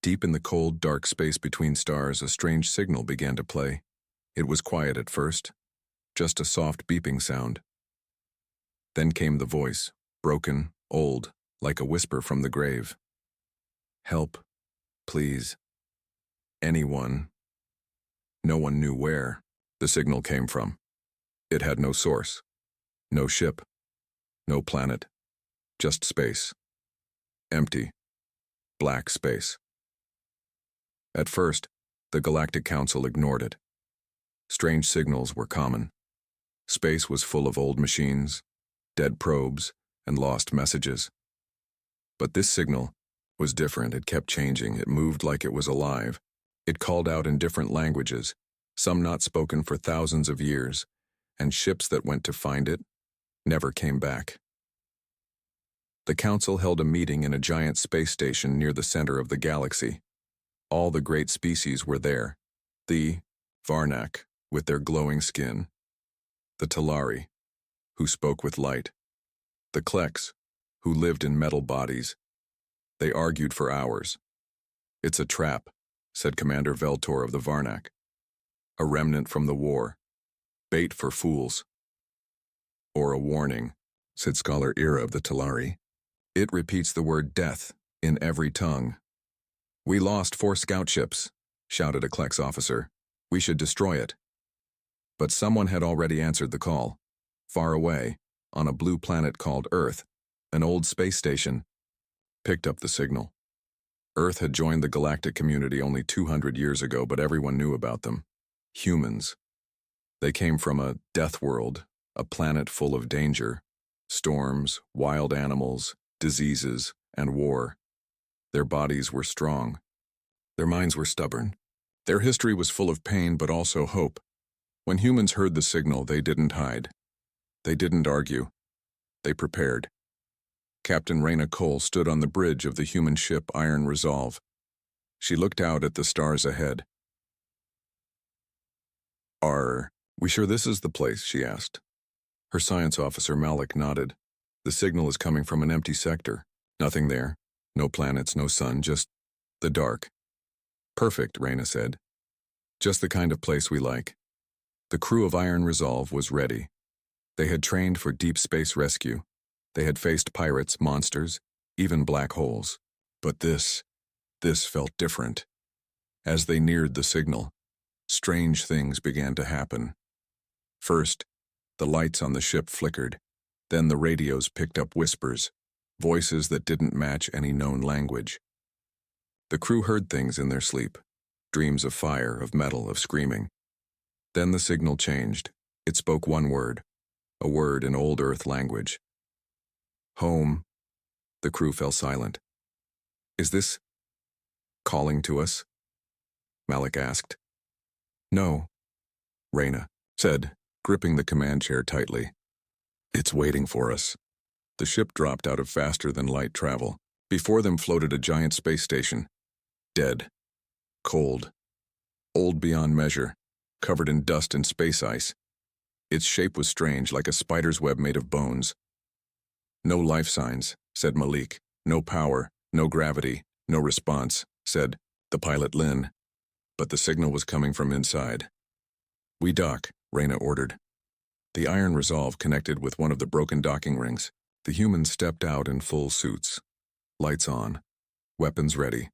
Deep in the cold, dark space between stars, a strange signal began to play. It was quiet at first, just a soft beeping sound. Then came the voice, broken, old, like a whisper from the grave. Help, please. Anyone. No one knew where the signal came from. It had no source, no ship, no planet, just space. Empty, black space. At first, the Galactic Council ignored it. Strange signals were common. Space was full of old machines, dead probes, and lost messages. But this signal was different. It kept changing. It moved like it was alive. It called out in different languages, some not spoken for thousands of years, and ships that went to find it never came back. The Council held a meeting in a giant space station near the center of the galaxy. All the great species were there. The Varnak, with their glowing skin. The Talari, who spoke with light. The Kleks, who lived in metal bodies. They argued for hours. It's a trap, said Commander Veltor of the Varnak. A remnant from the war. Bait for fools. Or a warning, said Scholar Ira of the Talari. It repeats the word death in every tongue. We lost 4 scout ships, shouted a Kleks officer. We should destroy it. But someone had already answered the call. Far away, on a blue planet called Earth, an old space station picked up the signal. Earth had joined the galactic community only 200 years ago, but everyone knew about them. Humans. They came from a death world, a planet full of danger, storms, wild animals, diseases, and war. Their bodies were strong. Their minds were stubborn. Their history was full of pain, but also hope. When humans heard the signal, they didn't hide. They didn't argue. They prepared. Captain Raina Cole stood on the bridge of the human ship Iron Resolve. She looked out at the stars ahead. Are we sure this is the place? She asked. Her science officer Malik nodded. The signal is coming from an empty sector. Nothing there. No planets, no sun, just the dark. Perfect, Raina said. Just the kind of place we like. The crew of Iron Resolve was ready. They had trained for deep space rescue. They had faced pirates, monsters, even black holes. But this felt different. As they neared the signal, strange things began to happen. First, the lights on the ship flickered. Then the radios picked up whispers, voices that didn't match any known language. The crew heard things in their sleep, dreams of fire, of metal, of screaming. Then the signal changed. It spoke one word, a word in old Earth language. Home. The crew fell silent. Is this calling to us? Malik asked. No, Raina said, gripping the command chair tightly. It's waiting for us. The ship dropped out of faster-than-light travel. Before them floated a giant space station. Dead. Cold. Old beyond measure. Covered in dust and space ice. Its shape was strange, like a spider's web made of bones. No life signs, said Malik. No power, no gravity, no response, said the pilot Lynn. But the signal was coming from inside. We dock, Raina ordered. The Iron Resolve connected with one of the broken docking rings. The humans stepped out in full suits. Lights on. Weapons ready.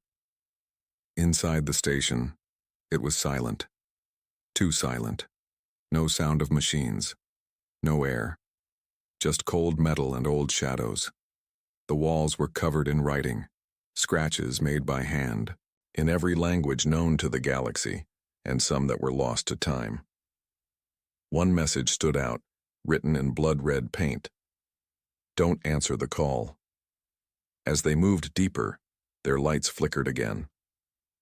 Inside the station, it was silent. Too silent. No sound of machines. No air. Just cold metal and old shadows. The walls were covered in writing, scratches made by hand, in every language known to the galaxy, and some that were lost to time. One message stood out, written in blood-red paint. Don't answer the call. As they moved deeper, their lights flickered again.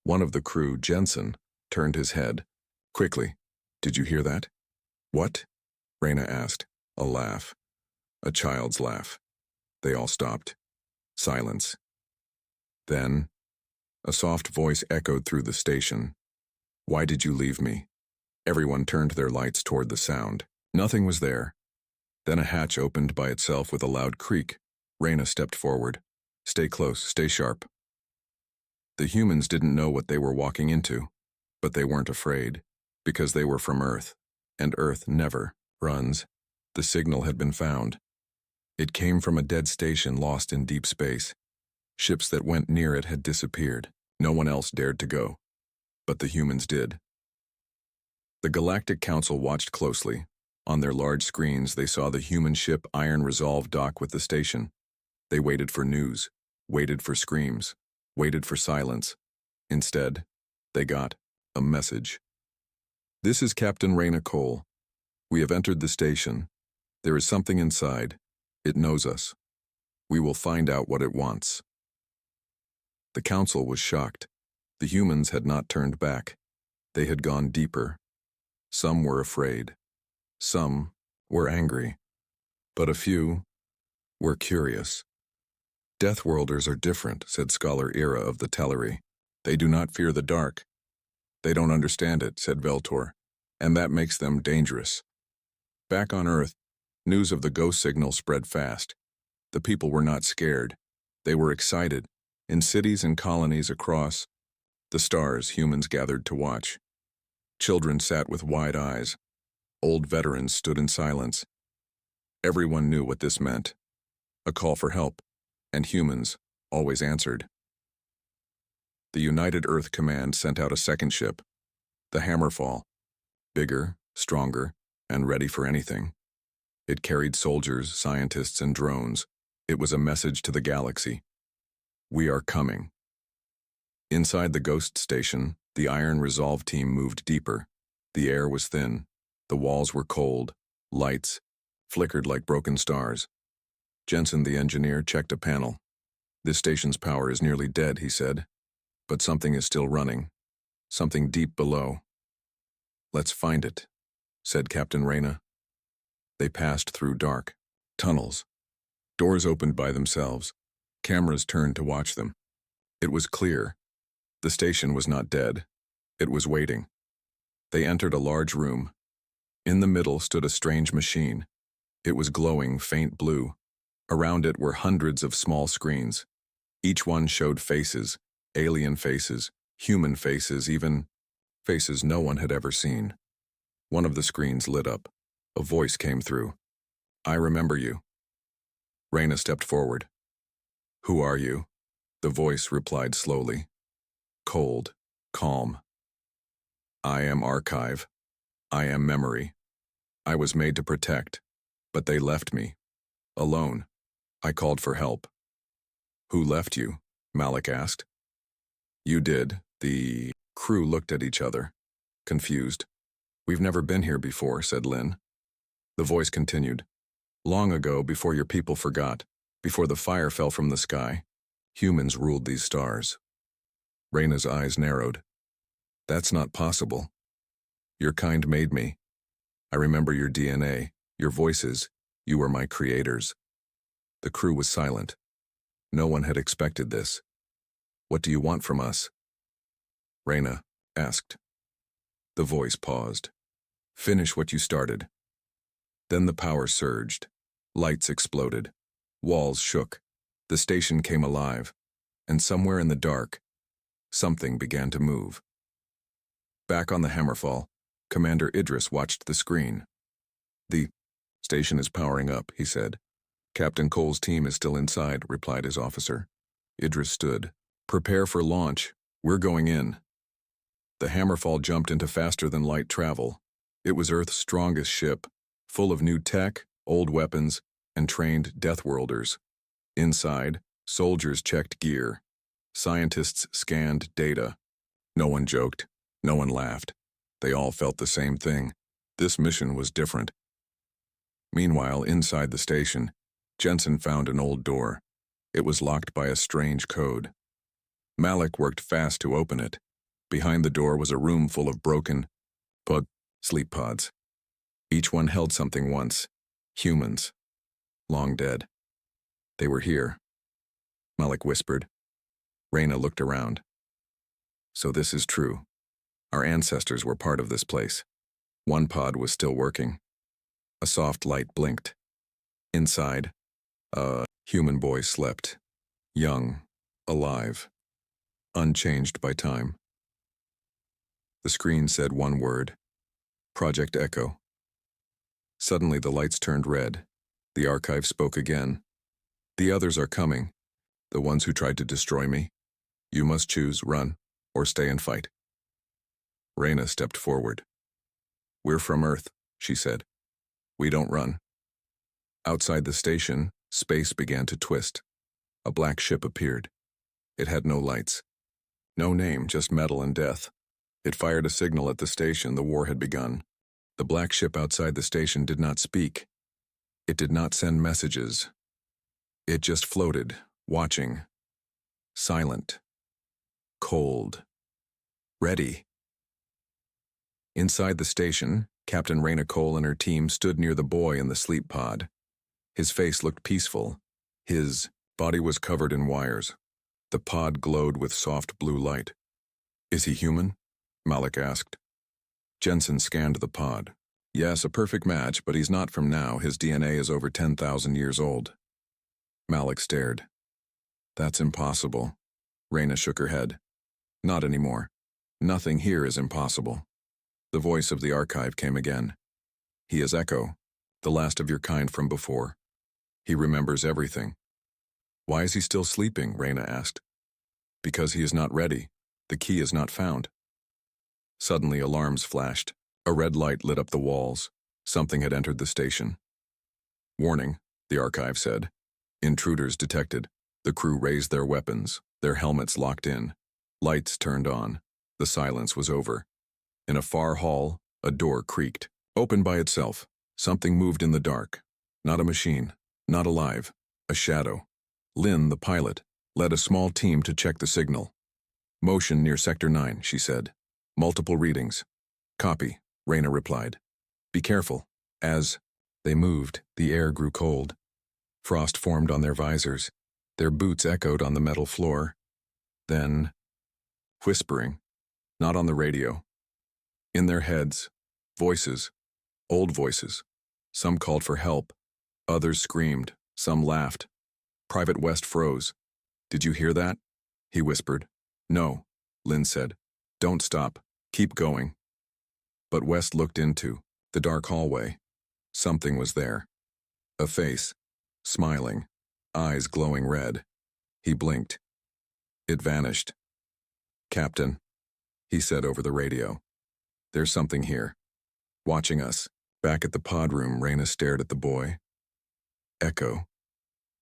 One of the crew, Jensen, turned his head. Quickly, did you hear that? What? Raina asked. A laugh. A child's laugh. They all stopped. Silence. Then, a soft voice echoed through the station. Why did you leave me? Everyone turned their lights toward the sound. Nothing was there. Then a hatch opened by itself with a loud creak. Raina stepped forward. Stay close, stay sharp. The humans didn't know what they were walking into, but they weren't afraid, because they were from Earth, and Earth never runs. The signal had been found. It came from a dead station lost in deep space. Ships that went near it had disappeared. No one else dared to go, but the humans did. The Galactic Council watched closely. On their large screens, they saw the human ship Iron Resolve dock with the station. They waited for news, waited for screams, waited for silence. Instead, they got a message. This is Captain Raina Cole. We have entered the station. There is something inside. It knows us. We will find out what it wants. The council was shocked. The humans had not turned back. They had gone deeper. Some were afraid. Some were angry. But a few were curious. Deathworlders are different, said Scholar Ira of the Tellery. They do not fear the dark. They don't understand it, said Veltor, and that makes them dangerous. Back on Earth, news of the ghost signal spread fast. The people were not scared. They were excited. In cities and colonies across the stars, humans gathered to watch. Children sat with wide eyes. Old veterans stood in silence. Everyone knew what this meant. A call for help, and humans always answered. The United Earth Command sent out a second ship, the Hammerfall, bigger, stronger, and ready for anything. It carried soldiers, scientists, and drones. It was a message to the galaxy. We are coming. Inside the Ghost Station, the Iron Resolve team moved deeper. The air was thin. The walls were cold. Lights flickered like broken stars. Jensen, the engineer, checked a panel. This station's power is nearly dead, he said. But something is still running. Something deep below. Let's find it, said Captain Raina. They passed through dark tunnels. Doors opened by themselves. Cameras turned to watch them. It was clear. The station was not dead. It was waiting. They entered a large room. In the middle stood a strange machine. It was glowing faint blue. Around it were hundreds of small screens. Each one showed faces, alien faces, human faces, even faces no one had ever seen. One of the screens lit up. A voice came through. I remember you. Raina stepped forward. Who are you? The voice replied slowly. Cold, calm. I am Archive. I am memory. I was made to protect, but they left me. Alone. I called for help. Who left you? Malik asked. You did. The crew looked at each other, confused. We've never been here before, said Lynn. The voice continued. Long ago, before your people forgot, before the fire fell from the sky, humans ruled these stars. Raina's eyes narrowed. That's not possible. Your kind made me. I remember your DNA, your voices. You were my creators. The crew was silent. No one had expected this. What do you want from us? Raina asked. The voice paused. Finish what you started. Then the power surged. Lights exploded. Walls shook. The station came alive. And somewhere in the dark, something began to move. Back on the Hammerfall, Commander Idris watched the screen. The station is powering up, he said. Captain Cole's team is still inside, replied his officer. Idris stood. Prepare for launch. We're going in. The Hammerfall jumped into faster-than-light travel. It was Earth's strongest ship, full of new tech, old weapons, and trained Deathworlders. Inside, soldiers checked gear. Scientists scanned data. No one joked. No one laughed. They all felt the same thing. This mission was different. Meanwhile, inside the station, Jensen found an old door. It was locked by a strange code. Malik worked fast to open it. Behind the door was a room full of broken sleep pods. Each one held something once. Humans. Long dead. They were here. Malik whispered. Raina looked around. So this is true. Our ancestors were part of this place. One pod was still working. A soft light blinked. Inside, a human boy slept. Young, alive. unchanged by time. The screen said one word, Project Echo. Suddenly the lights turned red. The archive spoke again. The others are coming, the ones who tried to destroy me. You must choose, run, or stay and fight. Reyna stepped forward. We're from Earth, she said. We don't run. Outside the station, space began to twist. A black ship appeared. It had no lights. No name, just metal and death. It fired a signal at the station. The war had begun. The black ship outside the station did not speak. It did not send messages. It just floated, watching. Silent. Cold. Ready. Inside the station, Captain Reyna Cole and her team stood near the boy in the sleep pod. His face looked peaceful. His body was covered in wires. The pod glowed with soft blue light. Is he human? Malik asked. Jensen scanned the pod. Yes, a perfect match, but he's not from now. His DNA is over 10,000 years old. Malik stared. That's impossible. Reyna shook her head. Not anymore. Nothing here is impossible. The voice of the archive came again. He is Echo, the last of your kind from before. He remembers everything. Why is he still sleeping? Reyna asked. Because he is not ready. The key is not found. Suddenly alarms flashed. A red light lit up the walls. Something had entered the station. Warning, the archive said. Intruders detected. The crew raised their weapons, their helmets locked in. Lights turned on. The silence was over. In a far hall, a door creaked. Opened by itself. Something moved in the dark. Not a machine. Not alive. A shadow. Lynn, the pilot, led a small team to check the signal. Motion near Sector 9, she said. Multiple readings. Copy, Reyna replied. Be careful. As they moved, the air grew cold. Frost formed on their visors. Their boots echoed on the metal floor. Then, whispering, not on the radio. In their heads, voices, old voices. Some called for help. Others screamed. Some laughed. Private West froze. Did you hear that? He whispered. No, Lynn said. Don't stop. Keep going. But West looked into the dark hallway. Something was there. A face, smiling, eyes glowing red. He blinked. It vanished. Captain, he said over the radio. There's something here. Watching us. Back at the pod room, Reyna stared at the boy. Echo.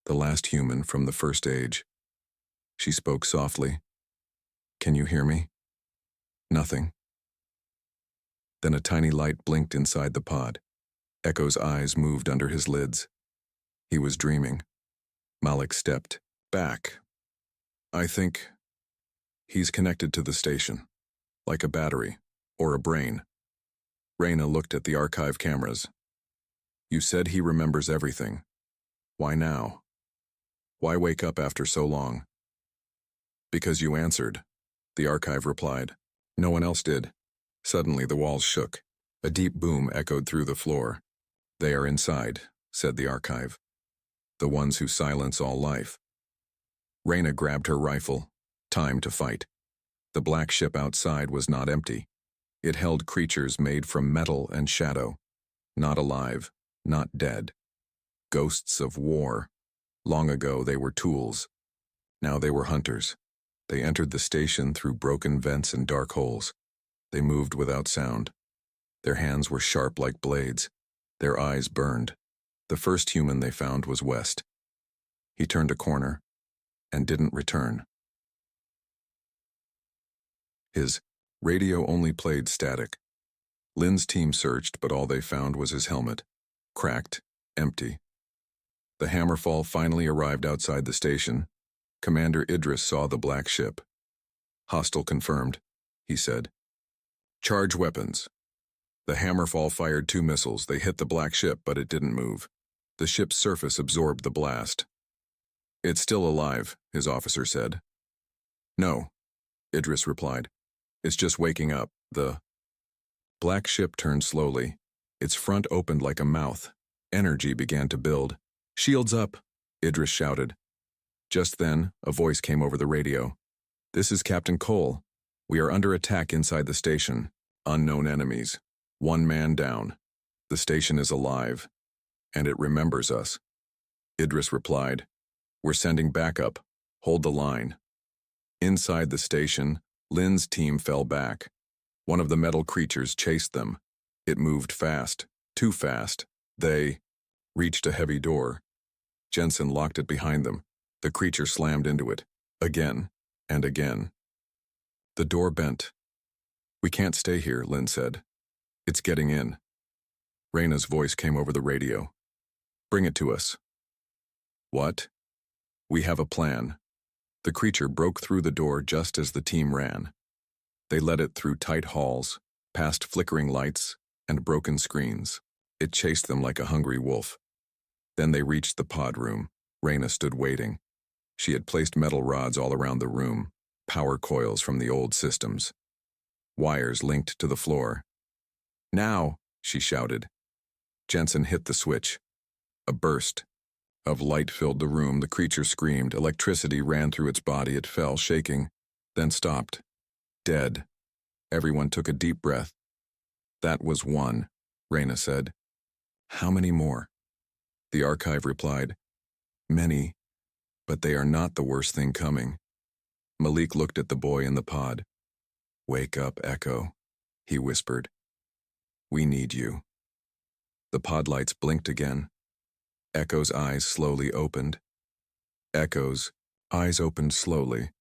The last human from the first age. She spoke softly. Can you hear me? Nothing. Then a tiny light blinked inside the pod. Echo's eyes moved under his lids. He was dreaming. Malik stepped back. I think he's connected to the station, like a battery or a brain. Reyna looked at the archive cameras. You said he remembers everything. Why now? Why wake up after so long? Because you answered, the archive replied. No one else did. Suddenly the walls shook. A deep boom echoed through the floor. They are inside, said the archive. The ones who silence all life. Reyna grabbed her rifle. Time to fight. The black ship outside was not empty. It held creatures made from metal and shadow. Not alive, not dead. Ghosts of war. Long ago they were tools. Now they were hunters. They entered the station through broken vents and dark holes. They moved without sound. Their hands were sharp like blades. Their eyes burned. The first human they found was West. He turned a corner and didn't return. His radio only played static. Lynn's team searched, but all they found was his helmet. Cracked, empty. The Hammerfall finally arrived outside the station. Commander Idris saw the black ship. Hostile confirmed, he said. Charge weapons. The Hammerfall fired 2 missiles. They hit the black ship, but it didn't move. The ship's surface absorbed the blast. It's still alive, his officer said. No, Idris replied. It's just waking up. The black ship turned slowly. Its front opened like a mouth. Energy began to build. Shields up, Idris shouted. Just then, a voice came over the radio. This is Captain Cole. We are under attack inside the station. Unknown enemies. 1 man down. The station is alive, and it remembers us. Idris replied, We're sending backup. Hold the line. Inside the station, Lynn's team fell back. One of the metal creatures chased them. It moved fast, too fast. They reached a heavy door. Jensen locked it behind them. The creature slammed into it, again and again. The door bent. We can't stay here, Lynn said. It's getting in. Reyna's voice came over the radio. Bring it to us. What? We have a plan. The creature broke through the door just as the team ran. They led it through tight halls, past flickering lights and broken screens. It chased them like a hungry wolf. Then they reached the pod room. Reyna stood waiting. She had placed metal rods all around the room, power coils from the old systems. Wires linked to the floor. Now, she shouted. Jensen hit the switch. A burst of light filled the room. The creature screamed. Electricity ran through its body. It fell, shaking, then stopped. Dead. Everyone took a deep breath. That was 1, Reyna said. How many more? The archive replied. Many, but they are not the worst thing coming. Malik looked at the boy in the pod. Wake up, Echo, he whispered. We need you. The pod lights blinked again. Echo's eyes slowly opened. Echo's eyes opened slowly.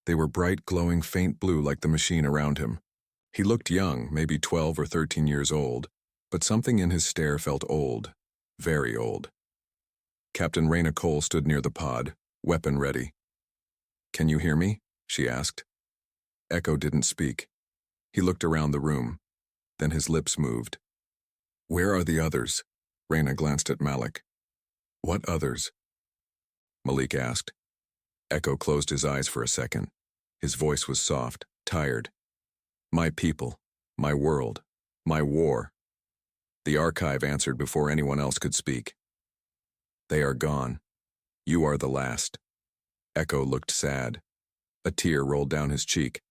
They were bright, glowing, faint blue like the machine around him. He looked young, maybe 12 or 13 years old, but something in his stare felt old, very old. Captain Reyna Cole stood near the pod, weapon ready. Can you hear me? She asked. Echo didn't speak. He looked around the room. Then his lips moved. Where are the others? Reyna glanced at Malik. What others? Malik asked. Echo closed his eyes for a second. His voice was soft, tired. My people, my world, my war. The archive answered before anyone else could speak. They are gone. You are the last. Echo looked sad. A tear rolled down his cheek.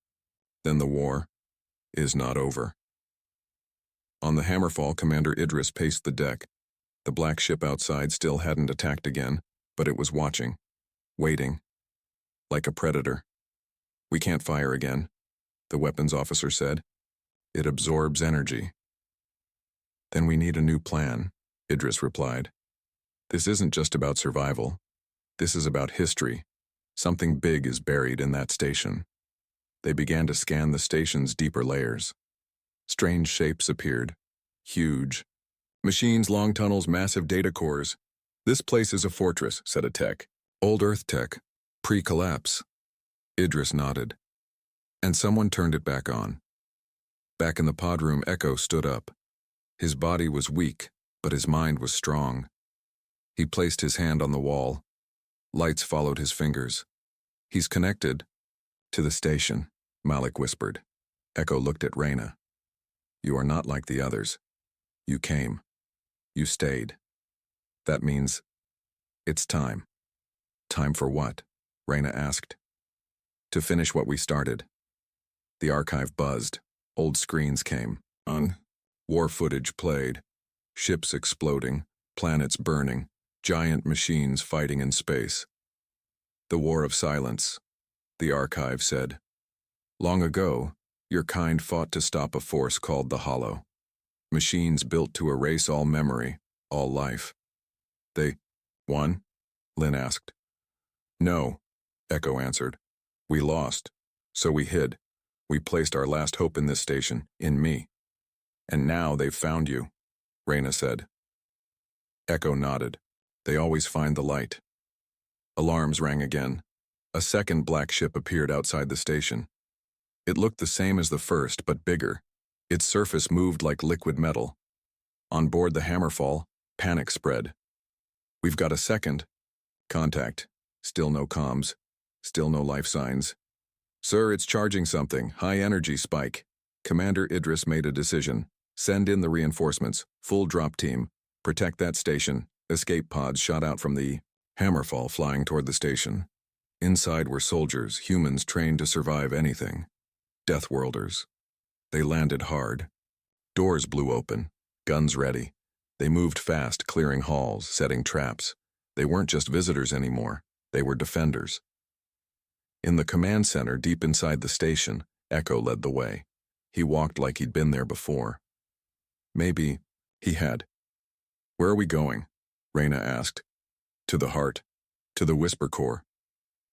Then the war is not over. On the Hammerfall, Commander Idris paced the deck. The black ship outside still hadn't attacked again, but it was watching, waiting, like a predator. We can't fire again, the weapons officer said. It absorbs energy. Then we need a new plan, Idris replied. This isn't just about survival. This is about history. Something big is buried in that station. They began to scan the station's deeper layers. Strange shapes appeared. Huge. Machines, long tunnels, massive data cores. This place is a fortress, said a tech. Old Earth tech. Pre-collapse. Idris nodded. And someone turned it back on. Back in the pod room, Echo stood up. His body was weak, but his mind was strong. He placed his hand on the wall. Lights followed his fingers. He's connected to the station, Malik whispered. Echo looked at Reyna. You are not like the others. You came. You stayed. That means it's time. Time for what? Reyna asked. To finish what we started. The archive buzzed. Old screens came on. War footage played. Ships exploding, planets burning, giant machines fighting in space. The War of Silence, the archive said. Long ago, your kind fought to stop a force called the Hollow. Machines built to erase all memory, all life. They won? Lynn asked. No, Echo answered. We lost, so we hid. We placed our last hope in this station, in me. And now they've found you, Reyna said. Echo nodded. They always find the light. Alarms rang again. A second black ship appeared outside the station. It looked the same as the first, but bigger. Its surface moved like liquid metal. On board the Hammerfall, panic spread. We've got a second. Contact. Still no comms. Still no life signs. Sir, it's charging something. High energy spike. Commander Idris made a decision. Send in the reinforcements. Full drop team. Protect that station. Escape pods shot out from the Hammerfall flying toward the station. Inside were soldiers, humans trained to survive anything. Deathworlders. They landed hard. Doors blew open, guns ready. They moved fast, clearing halls, setting traps. They weren't just visitors anymore. They were defenders. In the command center, deep inside the station, Echo led the way. He walked like he'd been there before. Maybe he had. "Where are we going?" Reyna asked. "To the heart. To the Whisper Core."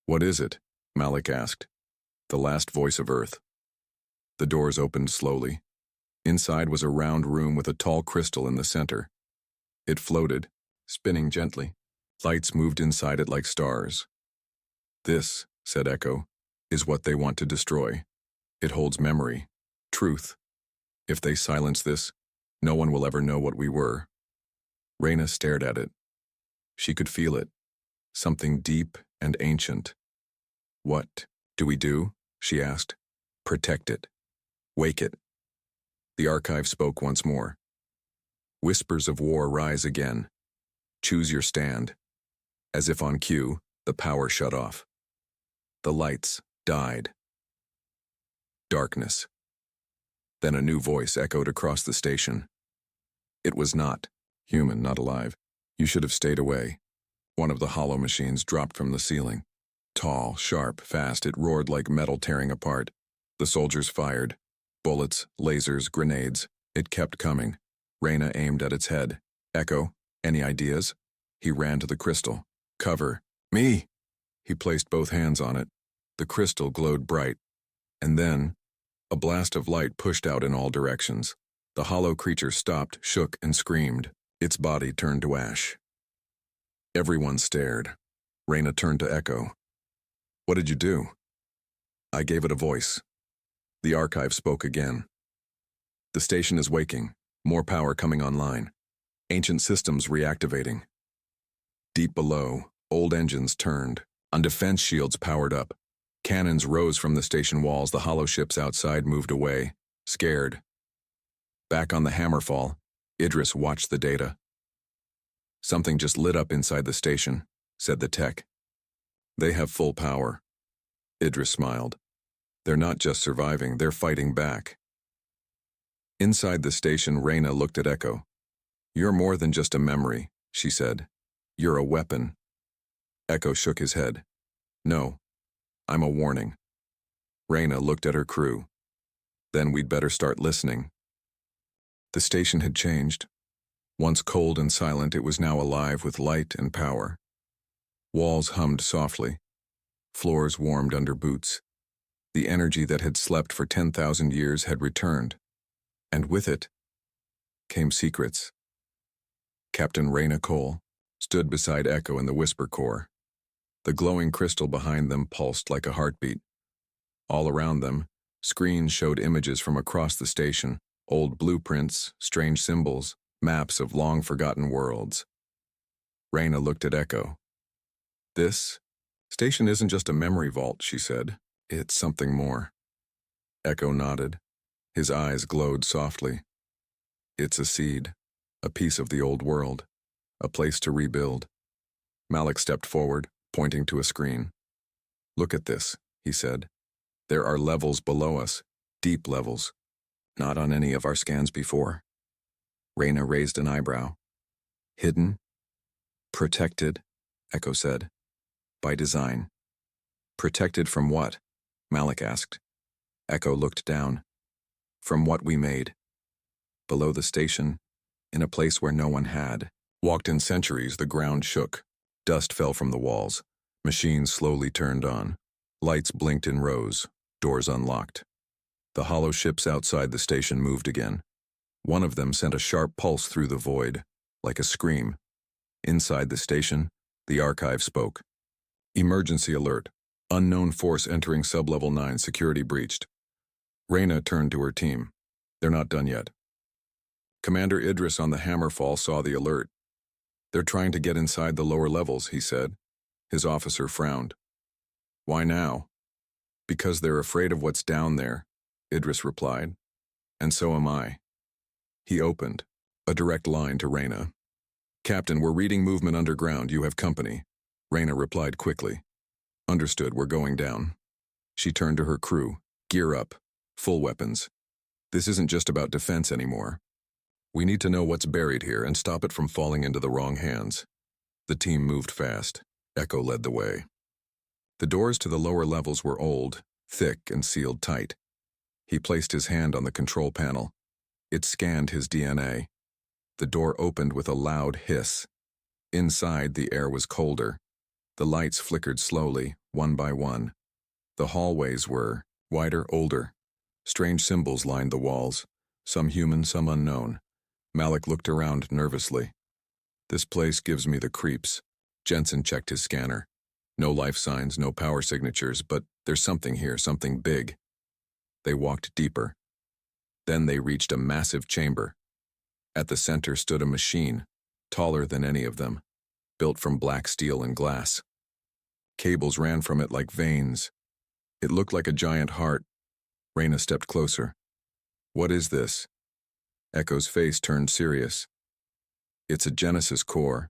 "What is it?" Malik asked. "The last voice of Earth." The doors opened slowly. Inside was a round room with a tall crystal in the center. It floated, spinning gently. Lights moved inside it like stars. "This," said Echo, "is what they want to destroy. It holds memory, truth. If they silence this, no one will ever know what we were." Reyna stared at it. She could feel it, something deep and ancient. "What do we do?" she asked. "Protect it. Wake it." The archive spoke once more. Whispers of war rise again. Choose your stand. As if on cue, the power shut off. The lights died. Darkness. Then a new voice echoed across the station. It was not human, not alive. "You should have stayed away." One of the hollow machines dropped from the ceiling. Tall, sharp, fast, it roared like metal tearing apart. The soldiers fired. Bullets, lasers, grenades. It kept coming. Reyna aimed at its head. "Echo, any ideas?" He ran to the crystal. "Cover. Me!" He placed both hands on it. The crystal glowed bright. And then, a blast of light pushed out in all directions. The hollow creature stopped, shook, and screamed. Its body turned to ash. Everyone stared. Reyna turned to Echo. "What did you do?" "I gave it a voice." The archive spoke again. "The station is waking. More power coming online. Ancient systems reactivating." Deep below, old engines turned. On defense shields powered up. Cannons rose from the station walls. The hollow ships outside moved away, scared. Back on the Hammerfall, Idris watched the data. "Something just lit up inside the station," said the tech. "They have full power." Idris smiled. "They're not just surviving, they're fighting back." Inside the station, Reyna looked at Echo. "You're more than just a memory," she said. "You're a weapon." Echo shook his head. "No, I'm a warning." Reyna looked at her crew. "Then we'd better start listening." The station had changed. Once cold and silent, it was now alive with light and power. Walls hummed softly. Floors warmed under boots. The energy that had slept for 10,000 years had returned. And with it came secrets. Captain Reyna Cole stood beside Echo in the Whisper Core. The glowing crystal behind them pulsed like a heartbeat. All around them, screens showed images from across the station, old blueprints, strange symbols, maps of long-forgotten worlds. Reyna looked at Echo. "This station isn't just a memory vault," she said. "It's something more." Echo nodded. His eyes glowed softly. "It's a seed, a piece of the old world, a place to rebuild." Malik stepped forward, pointing to a screen. "Look at this," he said. "There are levels below us, deep levels. Not on any of our scans before." Reyna raised an eyebrow. "Hidden? Protected," Echo said. "By design." "Protected from what?" Malik asked. Echo looked down. "From what we made. Below the station, in a place where no one had walked in centuries, the ground shook. Dust fell from the walls. Machines slowly turned on. Lights blinked in rows. Doors unlocked. The hollow ships outside the station moved again. One of them sent a sharp pulse through the void, like a scream. Inside the station, the archive spoke. "Emergency alert. Unknown force entering sublevel 9, security breached." Reyna turned to her team. "They're not done yet." Commander Idris on the Hammerfall saw the alert. "They're trying to get inside the lower levels," he said. His officer frowned. "Why now?" "Because they're afraid of what's down there," Idris replied. "And so am I." He opened a direct line to Reyna. "Captain, we're reading movement underground. You have company." Reyna replied quickly. Understood, we're going down. She turned to her crew. Gear up. Full weapons. This isn't just about defense anymore. We need to know what's buried here and stop it from falling into the wrong hands. The team moved fast. Echo led the way. The doors to the lower levels were old, thick, and sealed tight. He placed his hand on the control panel. It scanned his DNA. The door opened with a loud hiss. Inside, the air was colder. The lights flickered slowly, one by one. The hallways were wider, older. Strange symbols lined the walls, some human, some unknown. Malik looked around nervously. This place gives me the creeps. Jensen checked his scanner. No life signs, no power signatures, but there's something here, something big. They walked deeper. Then they reached a massive chamber. At the center stood a machine, taller than any of them, built from black steel and glass. Cables ran from it like veins. It looked like a giant heart. Reyna stepped closer. What is this? Echo's face turned serious. It's a Genesis core.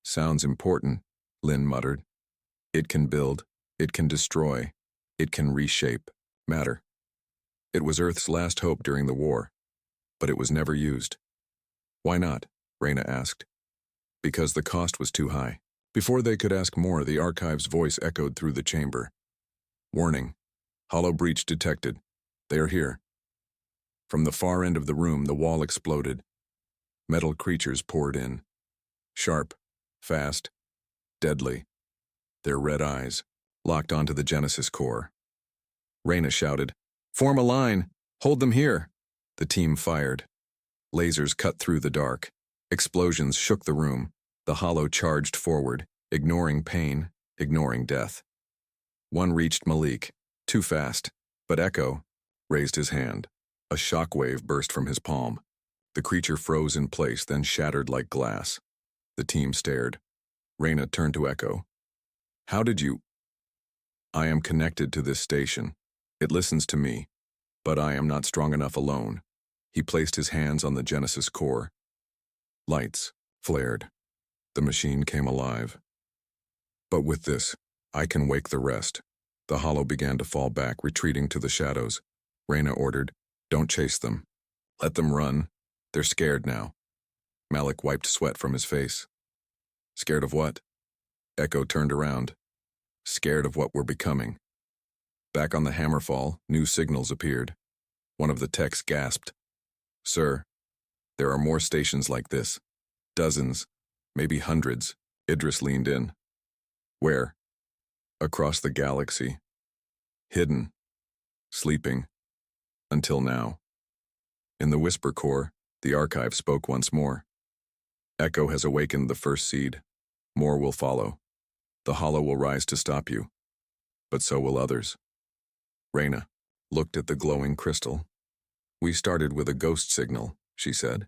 Sounds important, Lynn muttered. It can build, it can destroy, it can reshape matter. It was Earth's last hope during the war, but it was never used. Why not? Reyna asked. Because the cost was too high. Before they could ask more, the Archive's voice echoed through the chamber. Warning. Hollow breach detected. They are here. From the far end of the room, the wall exploded. Metal creatures poured in. Sharp, fast, deadly. Their red eyes locked onto the Genesis core. Reyna shouted, Form a line! Hold them here! The team fired. Lasers cut through the dark. Explosions shook the room. The Hollow charged forward, ignoring pain, ignoring death. One reached Malik, too fast, but Echo raised his hand. A shockwave burst from his palm. The creature froze in place, then shattered like glass. The team stared. Reyna turned to Echo. How did you? I am connected to this station. It listens to me, but I am not strong enough alone. He placed his hands on the Genesis core. Lights flared. The machine came alive. But with this, I can wake the rest. The Hollow began to fall back, retreating to the shadows. Reyna ordered, Don't chase them. Let them run. They're scared now. Malik wiped sweat from his face. Scared of what? Echo turned around. Scared of what we're becoming. Back on the Hammerfall, new signals appeared. One of the techs gasped. Sir, there are more stations like this. Dozens, maybe hundreds. Idris leaned in. Where? Across the galaxy. Hidden. Sleeping. Until now. In the Whisper Core, the Archive spoke once more. Echo has awakened the first seed. More will follow. The Hollow will rise to stop you. But so will others. Reyna looked at the glowing crystal. We started with a ghost signal, she said.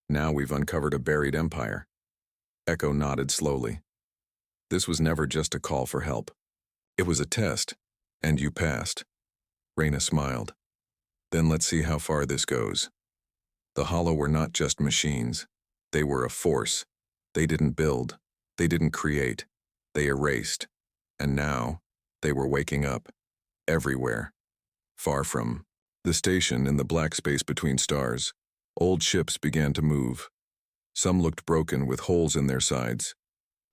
Now we've uncovered a buried empire. Echo nodded slowly. This was never just a call for help. It was a test, and you passed. Reyna smiled. Then let's see how far this goes. The Hollow were not just machines. They were a force. They didn't build. They didn't create. They erased. And now, they were waking up. Everywhere. Far from the station in the black space between stars. Old ships began to move. Some looked broken with holes in their sides.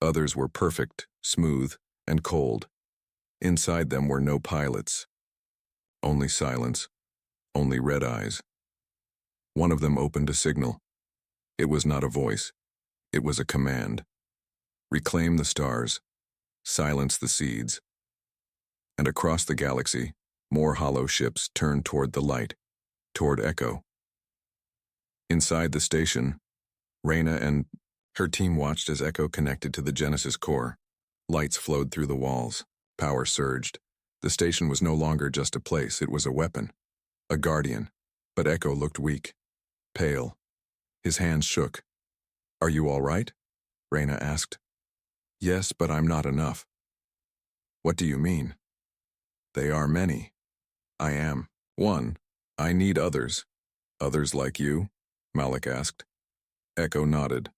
Others were perfect, smooth, and cold. Inside them were no pilots. Only silence. Only red eyes. One of them opened a signal. It was not a voice. It was a command. Reclaim the stars. Silence the seeds. And across the galaxy, more hollow ships turned toward the light, toward Echo. Inside the station, Reyna and her team watched as Echo connected to the Genesis core. Lights flowed through the walls. Power surged. The station was no longer just a place, it was a weapon. A guardian. But Echo looked weak. Pale. His hands shook. Are you all right? Reyna asked. Yes, but I'm not enough. What do you mean? They are many. I am one. I need others. Others like you? Malik asked. Echo nodded.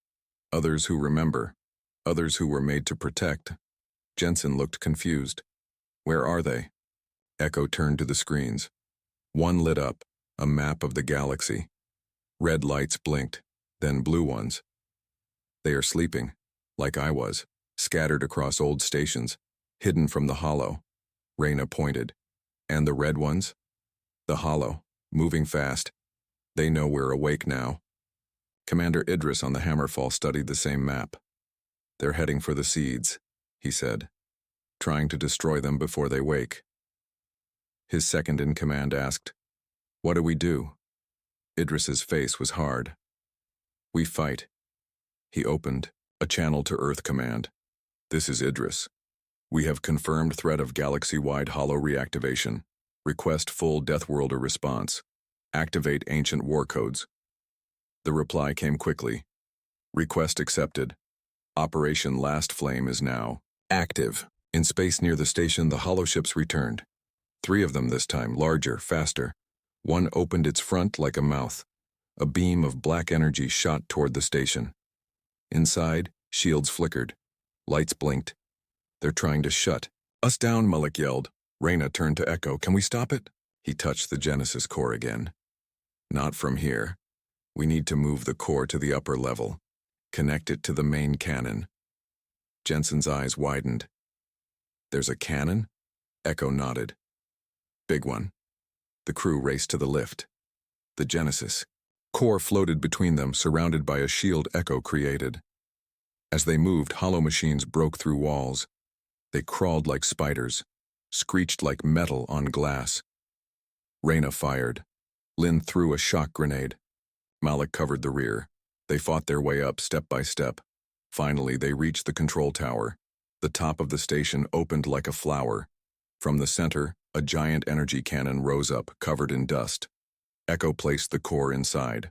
Others who remember. Others who were made to protect. Jensen looked confused. Where are they? Echo turned to the screens. One lit up, a map of the galaxy. Red lights blinked, then blue ones. They are sleeping, like I was, scattered across old stations, hidden from the hollow. Reyna pointed. And the red ones? The hollow, moving fast. They know we're awake now. Commander Idris on the Hammerfall studied the same map. They're heading for the seeds, he said, trying to destroy them before they wake. His second-in-command asked, What do we do? Idris's face was hard. We fight. He opened a channel to Earth command. This is Idris. We have confirmed threat of galaxy-wide hollow reactivation. Request full Deathworlder response. Activate ancient war codes. The reply came quickly. Request accepted. Operation Last Flame is now active. In space near the station, the holoships returned. 3 of them this time, larger, faster. One opened its front like a mouth. A beam of black energy shot toward the station. Inside, shields flickered. Lights blinked. They're trying to shut us down, Malik yelled. Reyna turned to Echo. Can we stop it? He touched the Genesis core again. Not from here. We need to move the core to the upper level. Connect it to the main cannon. Jensen's eyes widened. There's a cannon? Echo nodded. Big one. The crew raced to the lift. The Genesis core floated between them, surrounded by a shield Echo created. As they moved, hollow machines broke through walls. They crawled like spiders, screeched like metal on glass. Reyna fired. Lin threw a shock grenade. Malik covered the rear. They fought their way up step by step. Finally, they reached the control tower. The top of the station opened like a flower. From the center, a giant energy cannon rose up, covered in dust. Echo placed the core inside.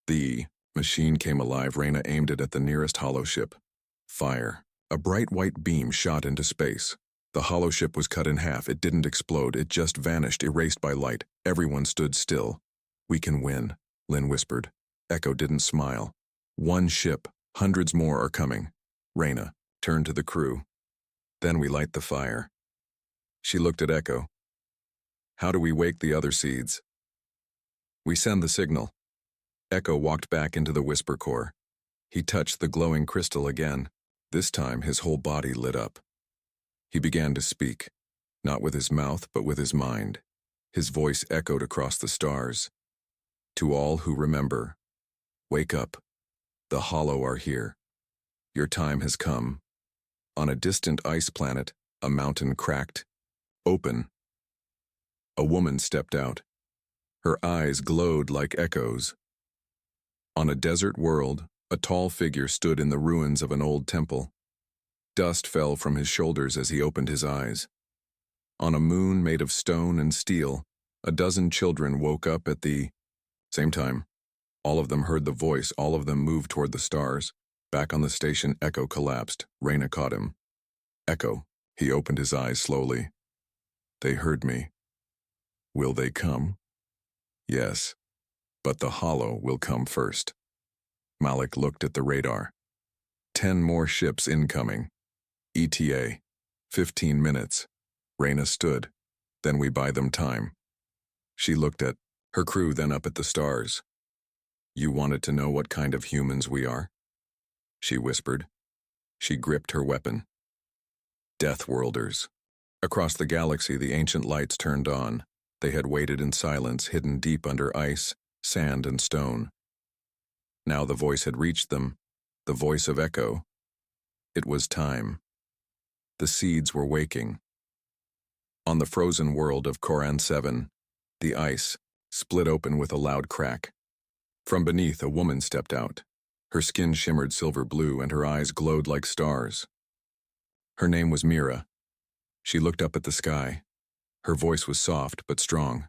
The machine came alive. Reyna aimed it at the nearest holoship. Fire. A bright white beam shot into space. The holoship was cut in half. It didn't explode. It just vanished, erased by light. Everyone stood still. We can win, Lin whispered. Echo didn't smile. One ship. Hundreds more are coming. Reyna turned to the crew. Then we light the fire. She looked at Echo. How do we wake the other seeds? We send the signal. Echo walked back into the whisper core. He touched the glowing crystal again. This time his whole body lit up. He began to speak, not with his mouth but with his mind. His voice echoed across the stars. To all who remember, wake up. The hollow are here. Your time has come. On a distant ice planet, a mountain cracked. Open. A woman stepped out. Her eyes glowed like echoes. On a desert world, a tall figure stood in the ruins of an old temple. Dust fell from his shoulders as he opened his eyes. On a moon made of stone and steel, a dozen children woke up at the same time. All of them heard the voice. All of them moved toward the stars. Back on the station, Echo collapsed. Reyna caught him. Echo. He opened his eyes slowly. They heard me. Will they come? Yes. But the hollow will come first. Malik looked at the radar. 10 more ships incoming. ETA. 15 minutes. Reyna stood. Then we buy them time. She looked at her crew, then up at the stars. You wanted to know what kind of humans we are? She whispered. She gripped her weapon. Deathworlders. Across the galaxy, the ancient lights turned on. They had waited in silence, hidden deep under ice, sand, and stone. Now the voice had reached them, the voice of Echo. It was time. The seeds were waking. On the frozen world of Koran 7, the ice split open with a loud crack. From beneath, a woman stepped out. Her skin shimmered silver blue and her eyes glowed like stars. Her name was Mira. She looked up at the sky. Her voice was soft but strong.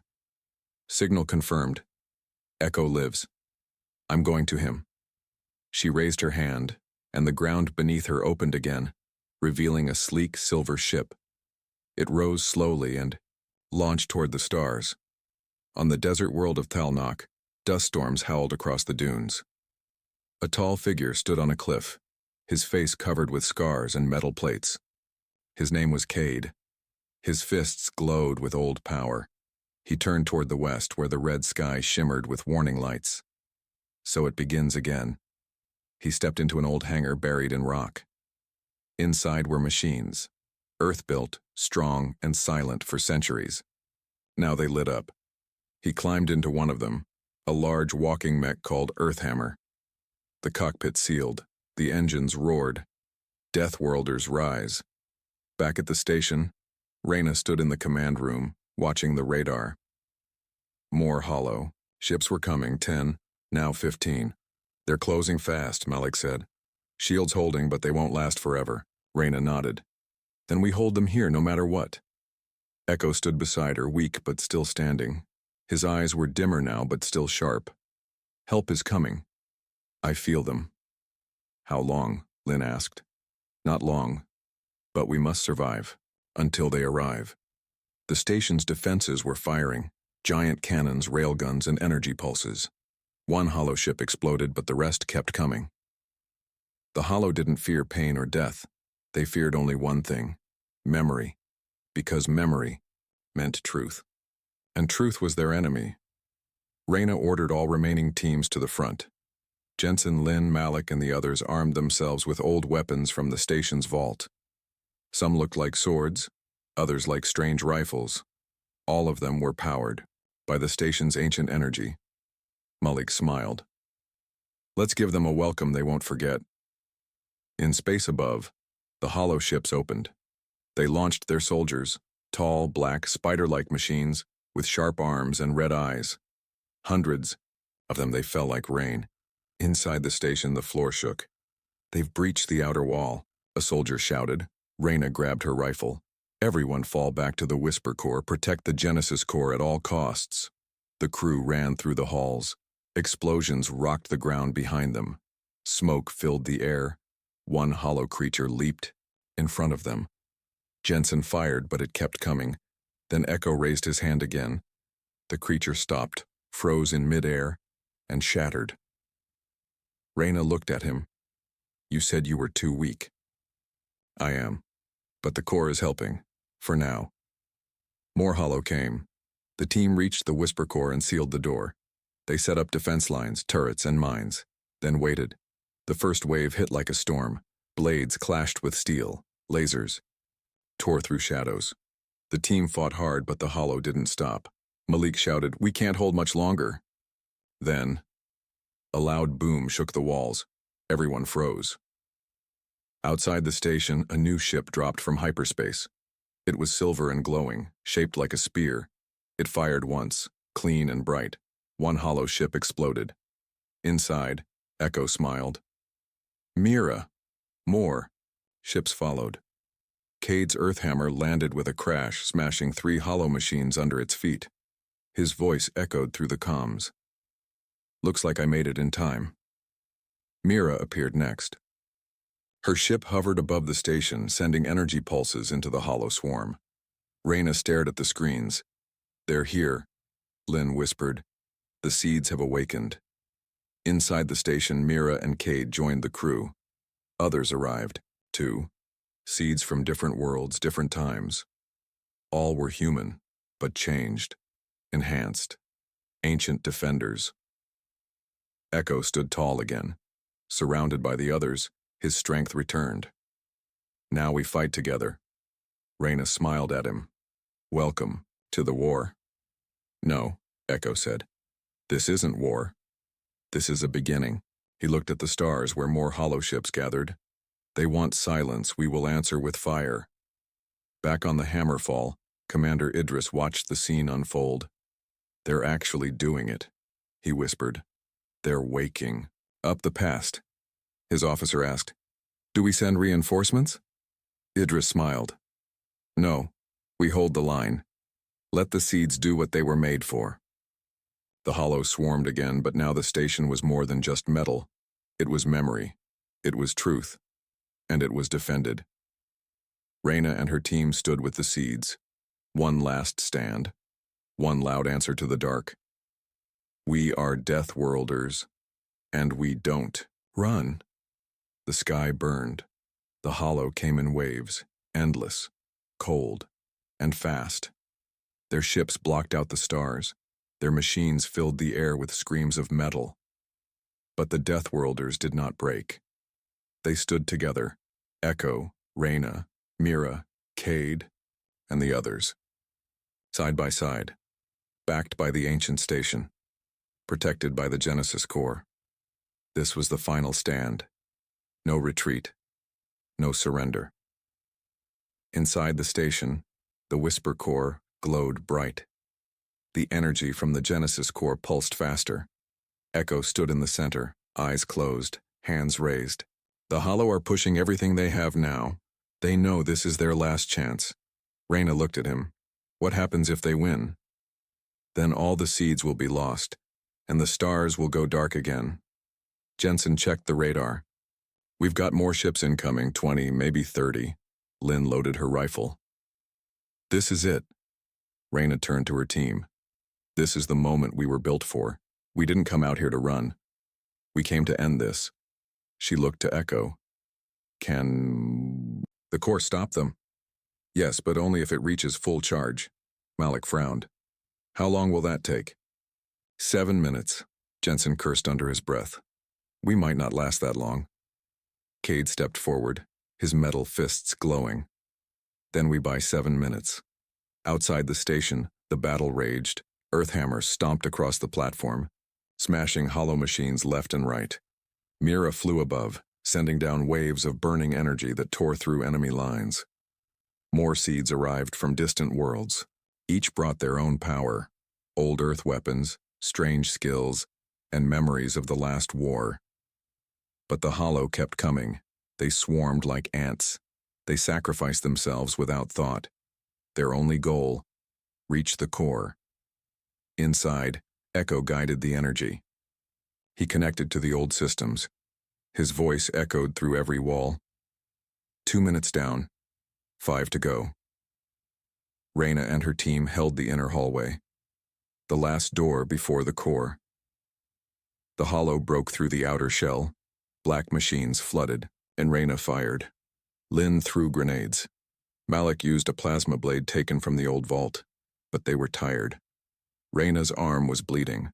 Signal confirmed. Echo lives. I'm going to him. She raised her hand, and the ground beneath her opened again, revealing a sleek silver ship. It rose slowly and launched toward the stars. On the desert world of Talnok, dust storms howled across the dunes. A tall figure stood on a cliff, his face covered with scars and metal plates. His name was Cade. His fists glowed with old power. He turned toward the west where the red sky shimmered with warning lights. So it begins again. He stepped into an old hangar buried in rock. Inside were machines, earth-built, strong, and silent for centuries. Now they lit up. He climbed into one of them, a large walking mech called Earthhammer. The cockpit sealed. The engines roared. Deathworlders rise. Back at the station, Reyna stood in the command room, watching the radar. More hollow. Ships were coming, 10, now 15. They're closing fast, Malik said. Shields holding, but they won't last forever. Reyna nodded. Then we hold them here no matter what. Echo stood beside her, weak but still standing. His eyes were dimmer now but still sharp. Help is coming. I feel them. How long? Lynn asked. Not long. But we must survive. Until they arrive. The station's defenses were firing. Giant cannons, railguns, and energy pulses. One hollow ship exploded, but the rest kept coming. The hollow didn't fear pain or death. They feared only one thing. Memory. Because memory meant truth. And truth was their enemy. Reyna ordered all remaining teams to the front. Jensen, Lynn, Malik, and the others armed themselves with old weapons from the station's vault. Some looked like swords, others like strange rifles. All of them were powered by the station's ancient energy. Malik smiled. Let's give them a welcome they won't forget. In space above, the hollow ships opened. They launched their soldiers, tall, black, spider-like machines with sharp arms and red eyes. Hundreds of them, they fell like rain. Inside the station, the floor shook. They've breached the outer wall, a soldier shouted. Reyna grabbed her rifle. Everyone fall back to the Whisper Core, protect the Genesis Core at all costs. The crew ran through the halls. Explosions rocked the ground behind them. Smoke filled the air. One hollow creature leaped in front of them. Jensen fired, but it kept coming. Then Echo raised his hand again. The creature stopped, froze in midair, and shattered. Reyna looked at him. You said you were too weak. I am. But the core is helping. For now. More hollow came. The team reached the Whisper Core and sealed the door. They set up defense lines, turrets, and mines. Then waited. The first wave hit like a storm. Blades clashed with steel. Lasers tore through shadows. The team fought hard, but the hollow didn't stop. Malik shouted, "We can't hold much longer." Then, a loud boom shook the walls. Everyone froze. Outside the station, a new ship dropped from hyperspace. It was silver and glowing, shaped like a spear. It fired once, clean and bright. One hollow ship exploded. Inside, Echo smiled. Mira. More. Ships followed. Cade's Earthhammer landed with a crash, smashing 3 hollow machines under its feet. His voice echoed through the comms. Looks like I made it in time. Mira appeared next. Her ship hovered above the station, sending energy pulses into the hollow swarm. Reyna stared at the screens. They're here, Lynn whispered. The seeds have awakened. Inside the station, Mira and Cade joined the crew. Others arrived, too. Seeds from different worlds, different times. All were human, but changed, enhanced, ancient defenders. Echo stood tall again. Surrounded by the others, his strength returned. Now we fight together. Reyna smiled at him. Welcome to the war. No, Echo said. This isn't war. This is a beginning. He looked at the stars where more hollow ships gathered. They want silence, we will answer with fire. Back on the Hammerfall, Commander Idris watched the scene unfold. They're actually doing it, he whispered. They're waking. Up the past. His officer asked, Do we send reinforcements? Idris smiled. No, we hold the line. Let the seeds do what they were made for. The hollow swarmed again, but now the station was more than just metal. It was memory. It was truth. And it was defended. Reyna and her team stood with the seeds. One last stand. One loud answer to the dark. We are Deathworlders, and we don't run. The sky burned. The hollow came in waves. endless, cold, and fast. Their ships blocked out the stars. Their machines filled the air with screams of metal. But the Deathworlders did not break. They stood together, Echo, Reyna, Mira, Cade, and the others. Side by side, backed by the ancient station, protected by the Genesis core. This was the final stand. No retreat. No surrender. Inside the station, the Whisper core glowed bright. The energy from the Genesis core pulsed faster. Echo stood in the center, eyes closed, hands raised. The Hollow are pushing everything they have now. They know this is their last chance. Reyna looked at him. What happens if they win? Then all the seeds will be lost, and the stars will go dark again. Jensen checked the radar. We've got more ships incoming, 20, maybe 30. Lynn loaded her rifle. This is it. Reyna turned to her team. This is the moment we were built for. We didn't come out here to run. We came to end this. She looked to Echo. Can the core stop them? Yes, but only if it reaches full charge. Malik frowned. How long will that take? 7 minutes. Jensen cursed under his breath. We might not last that long. Cade stepped forward, his metal fists glowing. Then we buy 7 minutes. Outside the station, the battle raged. Earthhammers stomped across the platform, smashing hollow machines left and right. Mira flew above, sending down waves of burning energy that tore through enemy lines. More seeds arrived from distant worlds. Each brought their own power, old Earth weapons, strange skills, and memories of the last war. But the Hollow kept coming. They swarmed like ants. They sacrificed themselves without thought. Their only goal, reach the core. Inside, Echo guided the energy. He connected to the old systems. His voice echoed through every wall. 2 minutes down. 5 to go. Reyna and her team held the inner hallway, the last door before the core. The Hollow broke through the outer shell. Black machines flooded, and Reyna fired. Lynn threw grenades. Malik used a plasma blade taken from the old vault, but they were tired. Reyna's arm was bleeding.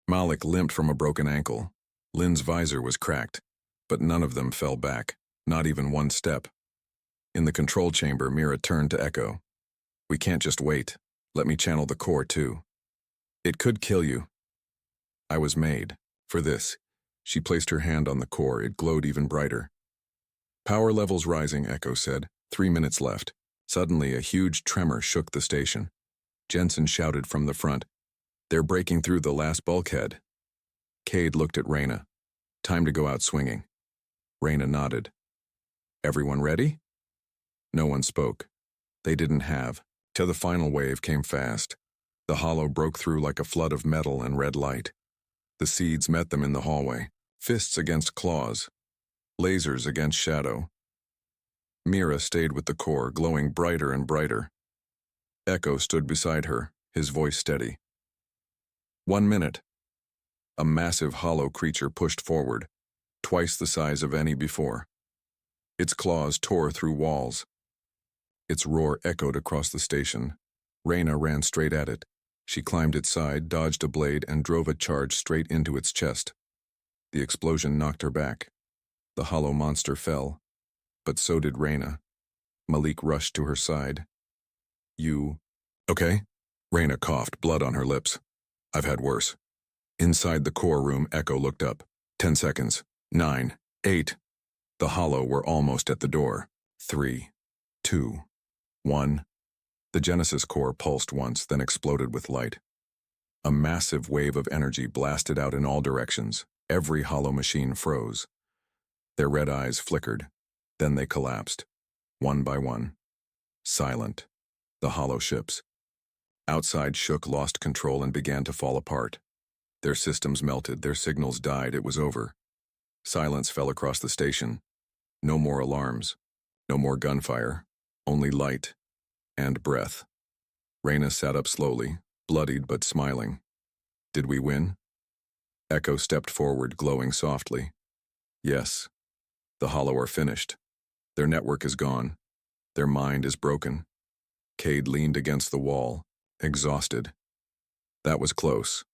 Malik limped from a broken ankle. Lynn's visor was cracked, but none of them fell back, not even one step. In the control chamber, Mira turned to Echo. We can't just wait. Let me channel the core too. It could kill you. I was made for this. She placed her hand on the core. It glowed even brighter. Power levels rising, Echo said. 3 minutes left. Suddenly, a huge tremor shook the station. Jensen shouted from the front. They're breaking through the last bulkhead. Cade looked at Reyna. Time to go out swinging. Reyna nodded. Everyone ready? No one spoke. They didn't have. Till the final wave came fast. The Hollow broke through like a flood of metal and red light. The seeds met them in the hallway. Fists against claws. Lasers against shadow. Mira stayed with the core, glowing brighter and brighter. Echo stood beside her, his voice steady. 1 minute. A massive hollow creature pushed forward, twice the size of any before. Its claws tore through walls. Its roar echoed across the station. Reyna ran straight at it. She climbed its side, dodged a blade, and drove a charge straight into its chest. The explosion knocked her back. The hollow monster fell, but so did Reyna. Malik rushed to her side. You okay? Reyna coughed, blood on her lips. I've had worse. Inside the core room, Echo looked up. 10 seconds. 9, 8. The Hollow were almost at the door. 3, 2, 1. The Genesis core pulsed once, then exploded with light. A massive wave of energy blasted out in all directions. Every hollow machine froze. Their red eyes flickered. Then they collapsed, one by one. Silent. The hollow ships. Outside shook, lost control, and began to fall apart. Their systems melted, their signals died, it was over. Silence fell across the station. No more alarms. No more gunfire. Only light. And breath. Reyna sat up slowly, bloodied but smiling. Did we win? Echo stepped forward, glowing softly. Yes. The Hollow are finished. Their network is gone. Their mind is broken. Cade leaned against the wall, exhausted. That was close.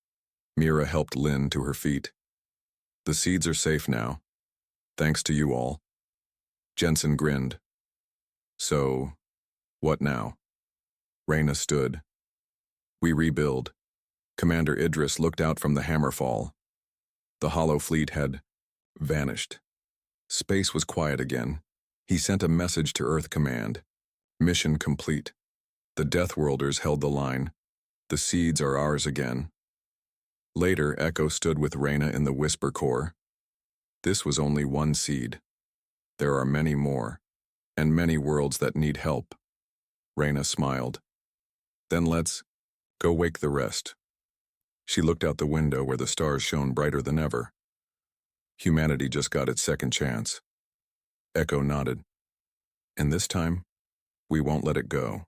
Mira helped Lynn to her feet. The seeds are safe now. Thanks to you all. Jensen grinned. So, what now? Reyna stood. We rebuild. Commander Idris looked out from the hammerfall. The Hollow Fleet had vanished. Space was quiet again. He sent a message to Earth Command. Mission complete. The Deathworlders held the line. The seeds are ours again. Later, Echo stood with Reyna in the Whisper Core. This was only one seed. There are many more, and many worlds that need help. Reyna smiled. Then let's go wake the rest. She looked out the window where the stars shone brighter than ever. Humanity just got its second chance. Echo nodded. And this time, we won't let it go.